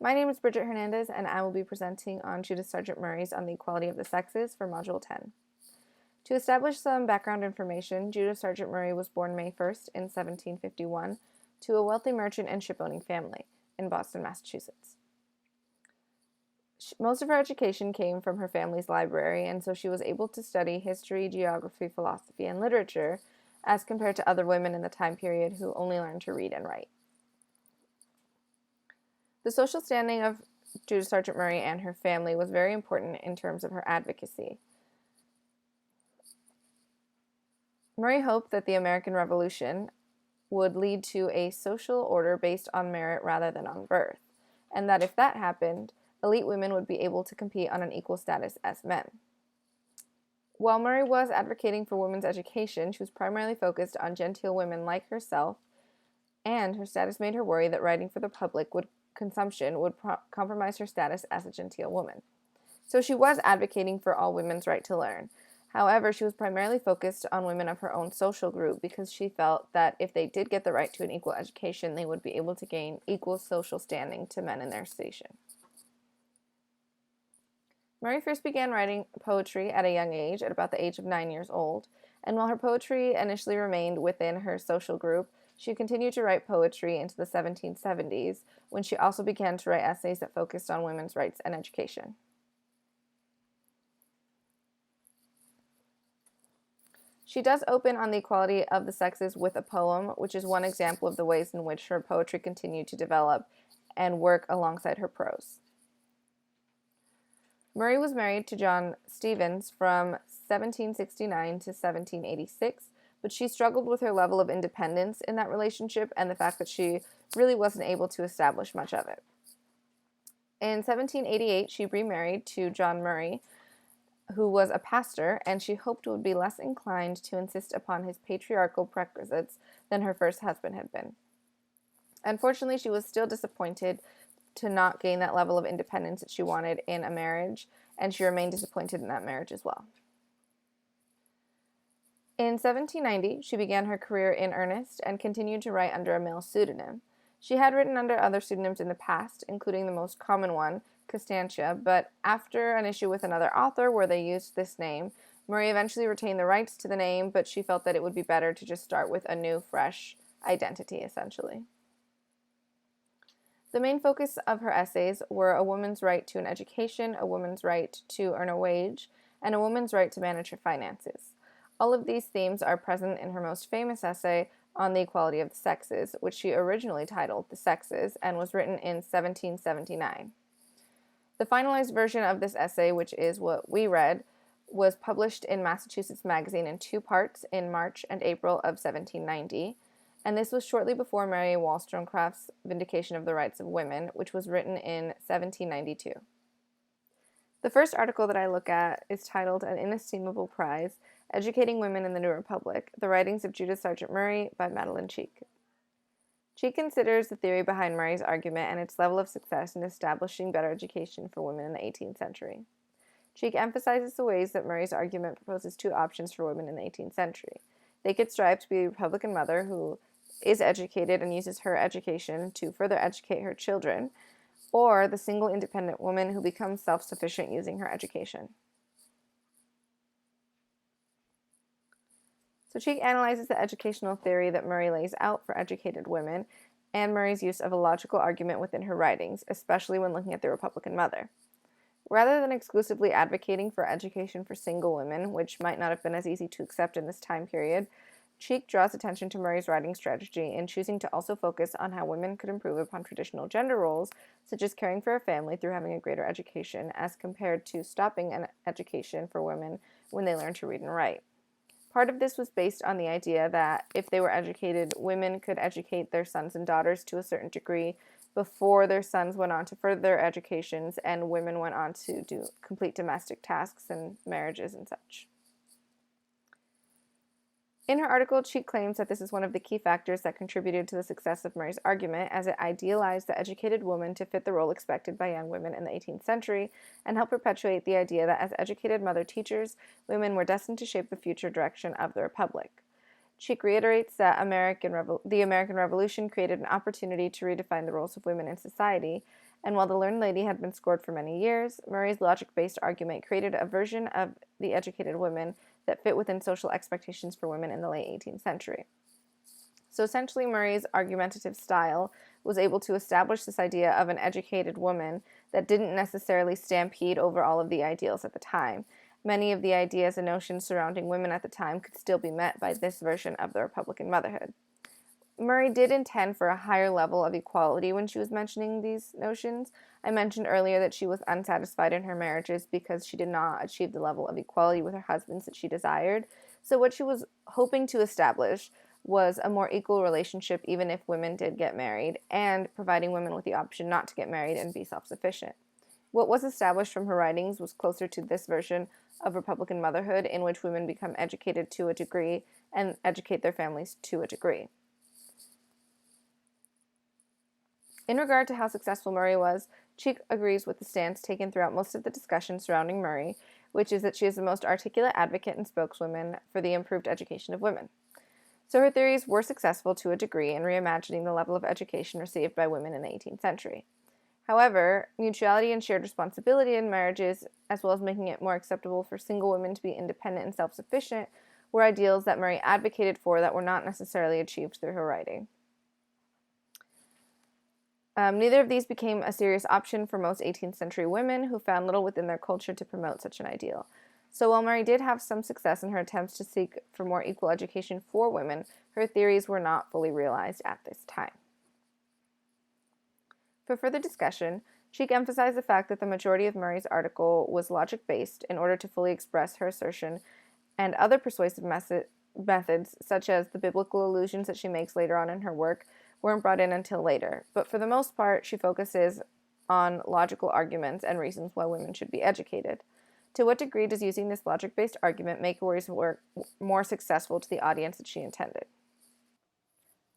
My name is Bridget Hernandez, and I will be presenting on Judith Sargent Murray's On the Equality of the Sexes for Module 10. To establish some background information, Judith Sargent Murray was born May 1st in 1751 to a wealthy merchant and shipowning family in Boston, Massachusetts. Most of her education came from her family's library, and so she was able to study history, geography, philosophy, and literature as compared to other women in the time period who only learned to read and write. The social standing of Judith Sargent Murray and her family was very important in terms of her advocacy. Murray hoped that the American Revolution would lead to a social order based on merit rather than on birth, and that if that happened, elite women would be able to compete on an equal status as men. While Murray was advocating for women's education, she was primarily focused on genteel women like herself, and her status made her worry that writing for the public consumption would compromise her status as a genteel woman. So she was advocating for all women's right to learn. However, she was primarily focused on women of her own social group because she felt that if they did get the right to an equal education, they would be able to gain equal social standing to men in their station. Murray first began writing poetry at a young age, at about the age of 9 years old, and while her poetry initially remained within her social group, she continued to write poetry into the 1770s, when she also began to write essays that focused on women's rights and education. She does open on the equality of the sexes with a poem, which is one example of the ways in which her poetry continued to develop and work alongside her prose. Murray was married to John Stevens from 1769 to 1786, but she struggled with her level of independence in that relationship and the fact that she really wasn't able to establish much of it. In 1788, she remarried to John Murray, who was a pastor, and she hoped would be less inclined to insist upon his patriarchal prerequisites than her first husband had been. Unfortunately, she was still disappointed to not gain that level of independence that she wanted in a marriage, and she remained disappointed in that marriage as well. In 1790, she began her career in earnest and continued to write under a male pseudonym. She had written under other pseudonyms in the past, including the most common one, Constantia, but after an issue with another author where they used this name, Murray eventually retained the rights to the name, but she felt that it would be better to just start with a new, fresh identity, essentially. The main focus of her essays were a woman's right to an education, a woman's right to earn a wage, and a woman's right to manage her finances. All of these themes are present in her most famous essay on the equality of the sexes, which she originally titled The Sexes and was written in 1779. The finalized version of this essay, which is what we read, was published in Massachusetts Magazine in 2 parts in March and April of 1790, and this was shortly before Mary Wollstonecraft's Vindication of the Rights of Women, which was written in 1792. The first article that I look at is titled An Inestimable Prize, Educating Women in the New Republic, The Writings of Judith Sargent Murray by Madeline Cheek. Cheek considers the theory behind Murray's argument and its level of success in establishing better education for women in the 18th century. Cheek emphasizes the ways that Murray's argument proposes 2 options for women in the 18th century. They could strive to be a Republican mother who is educated and uses her education to further educate her children, or the single independent woman who becomes self-sufficient using her education. So Cheek analyzes the educational theory that Murray lays out for educated women and Murray's use of a logical argument within her writings, especially when looking at the Republican mother. Rather than exclusively advocating for education for single women, which might not have been as easy to accept in this time period, Cheek draws attention to Murray's writing strategy in choosing to also focus on how women could improve upon traditional gender roles, such as caring for a family through having a greater education, as compared to stopping an education for women when they learn to read and write. Part of this was based on the idea that if they were educated, women could educate their sons and daughters to a certain degree before their sons went on to further their educations and women went on to do complete domestic tasks and marriages and such. In her article, Cheek claims that this is one of the key factors that contributed to the success of Murray's argument, as it idealized the educated woman to fit the role expected by young women in the 18th century and helped perpetuate the idea that as educated mother teachers, women were destined to shape the future direction of the Republic. Cheek reiterates that the American Revolution created an opportunity to redefine the roles of women in society, and while the learned lady had been scorned for many years, Murray's logic-based argument created a version of the educated woman that fit within social expectations for women in the late 18th century. So essentially, Murray's argumentative style was able to establish this idea of an educated woman that didn't necessarily stampede over all of the ideals at the time. Many of the ideas and notions surrounding women at the time could still be met by this version of the Republican motherhood. Murray did intend for a higher level of equality when she was mentioning these notions. I mentioned earlier that she was unsatisfied in her marriages because she did not achieve the level of equality with her husbands that she desired. So what she was hoping to establish was a more equal relationship even if women did get married, and providing women with the option not to get married and be self-sufficient. What was established from her writings was closer to this version of Republican motherhood, in which women become educated to a degree and educate their families to a degree. In regard to how successful Murray was, Cheek agrees with the stance taken throughout most of the discussion surrounding Murray, which is that she is the most articulate advocate and spokeswoman for the improved education of women. So her theories were successful to a degree in reimagining the level of education received by women in the 18th century. However, mutuality and shared responsibility in marriages, as well as making it more acceptable for single women to be independent and self-sufficient, were ideals that Murray advocated for that were not necessarily achieved through her writing. Neither of these became a serious option for most 18th century women, who found little within their culture to promote such an ideal. So while Murray did have some success in her attempts to seek for more equal education for women, her theories were not fully realized at this time. For further discussion, Cheek emphasized the fact that the majority of Murray's article was logic-based in order to fully express her assertion, and other persuasive methods, such as the biblical allusions that she makes later on in her work, weren't brought in until later. But for the most part, she focuses on logical arguments and reasons why women should be educated. To what degree does using this logic-based argument make Murray's work more successful to the audience that she intended?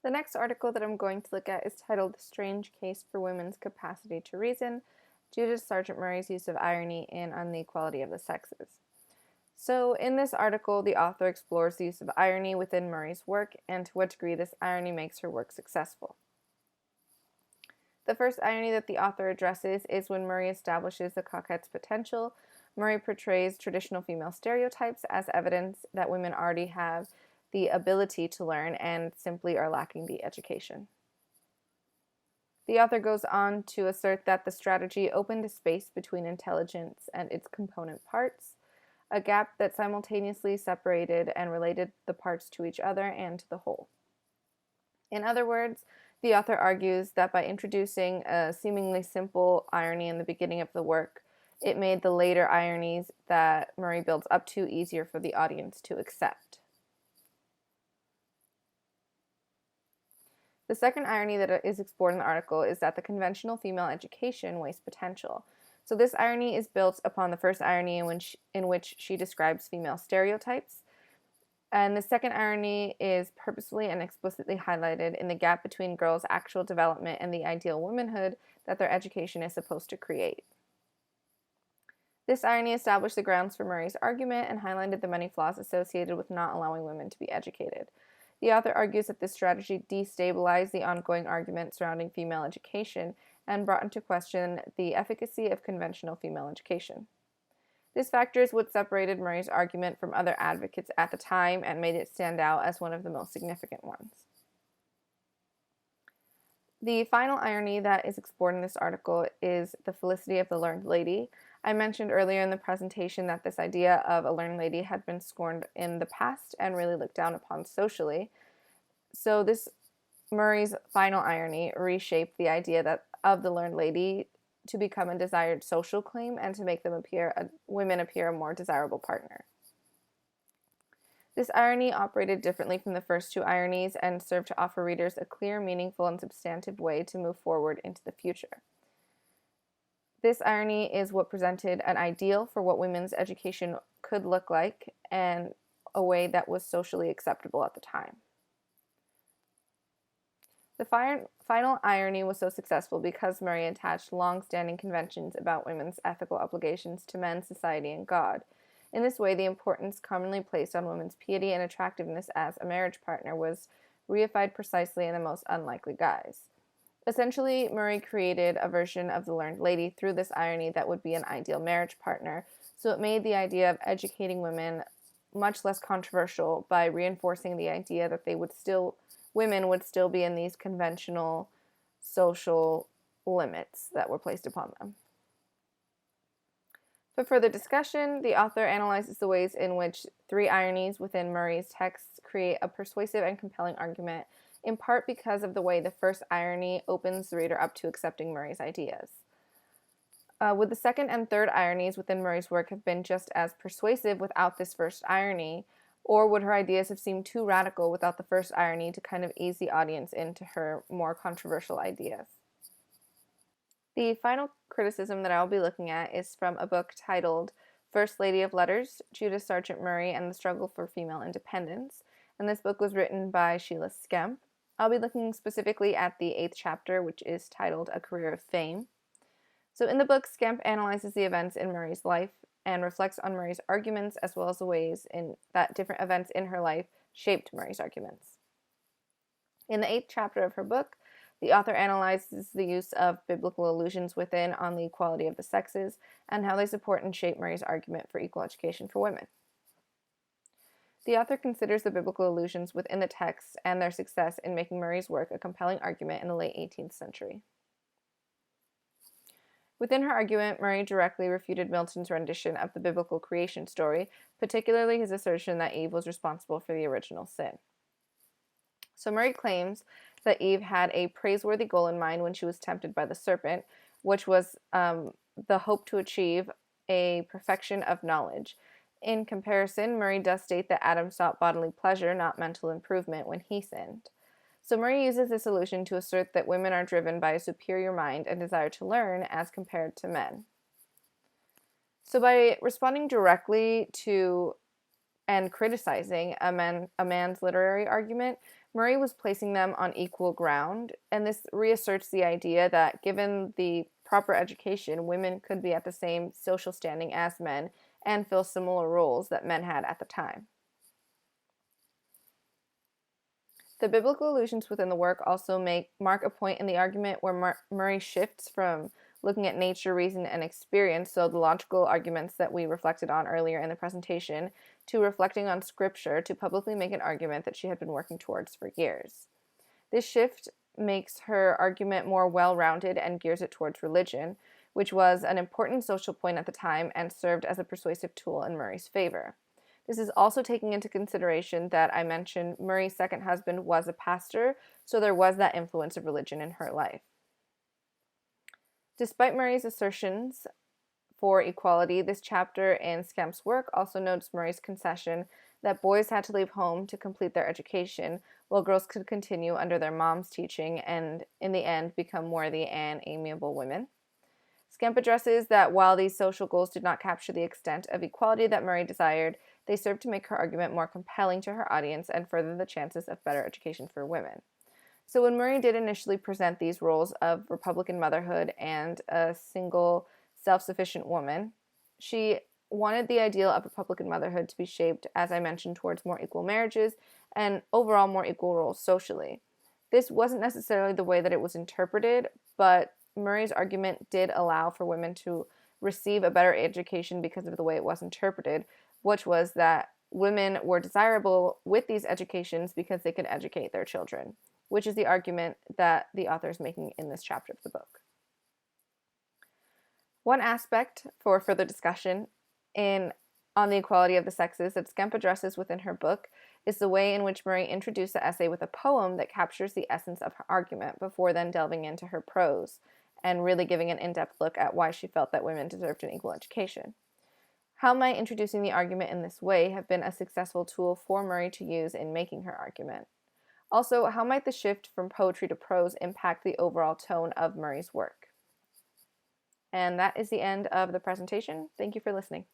The next article that I'm going to look at is titled "The Strange Case for Women's Capacity to Reason, Judith Sargent Murray's Use of Irony in On the Equality of the Sexes." So in this article, the author explores the use of irony within Murray's work and to what degree this irony makes her work successful. The first irony that the author addresses is when Murray establishes the coquette's potential. Murray portrays traditional female stereotypes as evidence that women already have the ability to learn and simply are lacking the education. The author goes on to assert that the strategy opened a space between intelligence and its component parts, a gap that simultaneously separated and related the parts to each other and to the whole. In other words, the author argues that by introducing a seemingly simple irony in the beginning of the work, it made the later ironies that Murray builds up to easier for the audience to accept. The second irony that is explored in the article is that the conventional female education wastes potential. So this irony is built upon the first irony in which she describes female stereotypes. And the second irony is purposefully and explicitly highlighted in the gap between girls' actual development and the ideal womanhood that their education is supposed to create. This irony established the grounds for Murray's argument and highlighted the many flaws associated with not allowing women to be educated. The author argues that this strategy destabilized the ongoing argument surrounding female education and brought into question the efficacy of conventional female education. This factor is what separated Murray's argument from other advocates at the time and made it stand out as one of the most significant ones. The final irony that is explored in this article is the felicity of the learned lady. I mentioned earlier in the presentation that this idea of a learned lady had been scorned in the past and really looked down upon socially. So this Murray's final irony reshaped the idea of the learned lady to become a desired social claim and to make women appear a more desirable partner. This irony operated differently from the first two ironies and served to offer readers a clear, meaningful, and substantive way to move forward into the future. This irony is what presented an ideal for what women's education could look like and a way that was socially acceptable at the time. The final irony was so successful because Murray attached long-standing conventions about women's ethical obligations to men, society, and God. In this way, the importance commonly placed on women's piety and attractiveness as a marriage partner was reified precisely in the most unlikely guise. Essentially, Murray created a version of the learned lady through this irony that would be an ideal marriage partner, so it made the idea of educating women much less controversial by reinforcing the idea that women would still be in these conventional social limits that were placed upon them. For further discussion, the author analyzes the ways in which three ironies within Murray's texts create a persuasive and compelling argument, in part because of the way the first irony opens the reader up to accepting Murray's ideas. Would the second and third ironies within Murray's work have been just as persuasive without this first irony, or would her ideas have seemed too radical without the first irony to kind of ease the audience into her more controversial ideas? The final criticism that I'll be looking at is from a book titled First Lady of Letters, Judith Sargent Murray and the Struggle for Female Independence, and this book was written by Sheila Skemp. I'll be looking specifically at the 8th chapter, which is titled A Career of Fame. So in the book, Skemp analyzes the events in Murray's life and reflects on Murray's arguments as well as the ways in that different events in her life shaped Murray's arguments. In the 8th chapter of her book, the author analyzes the use of biblical allusions within on the equality of the sexes and how they support and shape Murray's argument for equal education for women. The author considers the biblical allusions within the texts and their success in making Murray's work a compelling argument in the late 18th century. Within her argument, Murray directly refuted Milton's rendition of the biblical creation story, particularly his assertion that Eve was responsible for the original sin. So Murray claims that Eve had a praiseworthy goal in mind when she was tempted by the serpent, which was the hope to achieve a perfection of knowledge. In comparison, Murray does state that Adam sought bodily pleasure, not mental improvement, when he sinned. So Murray uses this allusion to assert that women are driven by a superior mind and desire to learn as compared to men. So by responding directly to and criticizing a man's literary argument, Murray was placing them on equal ground, and this reasserts the idea that given the proper education, women could be at the same social standing as men and fill similar roles that men had at the time. The biblical allusions within the work also mark a point in the argument where Murray shifts from looking at nature, reason, and experience, so the logical arguments that we reflected on earlier in the presentation, to reflecting on scripture to publicly make an argument that she had been working towards for years. This shift makes her argument more well-rounded and gears it towards religion, which was an important social point at the time and served as a persuasive tool in Murray's favor. This is also taking into consideration that I mentioned Murray's second husband was a pastor, so there was that influence of religion in her life. Despite Murray's assertions for equality, this chapter in Skemp's work also notes Murray's concession that boys had to leave home to complete their education, while girls could continue under their mom's teaching and, in the end, become worthy and amiable women. Skemp addresses that while these social goals did not capture the extent of equality that Murray desired, they served to make her argument more compelling to her audience and further the chances of better education for women. So when Murray did initially present these roles of Republican motherhood and a single, self-sufficient woman, she wanted the ideal of Republican motherhood to be shaped, as I mentioned, towards more equal marriages and overall more equal roles socially. This wasn't necessarily the way that it was interpreted, but Murray's argument did allow for women to receive a better education because of the way it was interpreted, which was that women were desirable with these educations because they could educate their children, which is the argument that the author is making in this chapter of the book. One aspect for further discussion on the equality of the sexes that Skemp addresses within her book is the way in which Murray introduced the essay with a poem that captures the essence of her argument before then delving into her prose and really giving an in-depth look at why she felt that women deserved an equal education. How might introducing the argument in this way have been a successful tool for Murray to use in making her argument? Also, how might the shift from poetry to prose impact the overall tone of Murray's work? And that is the end of the presentation. Thank you for listening.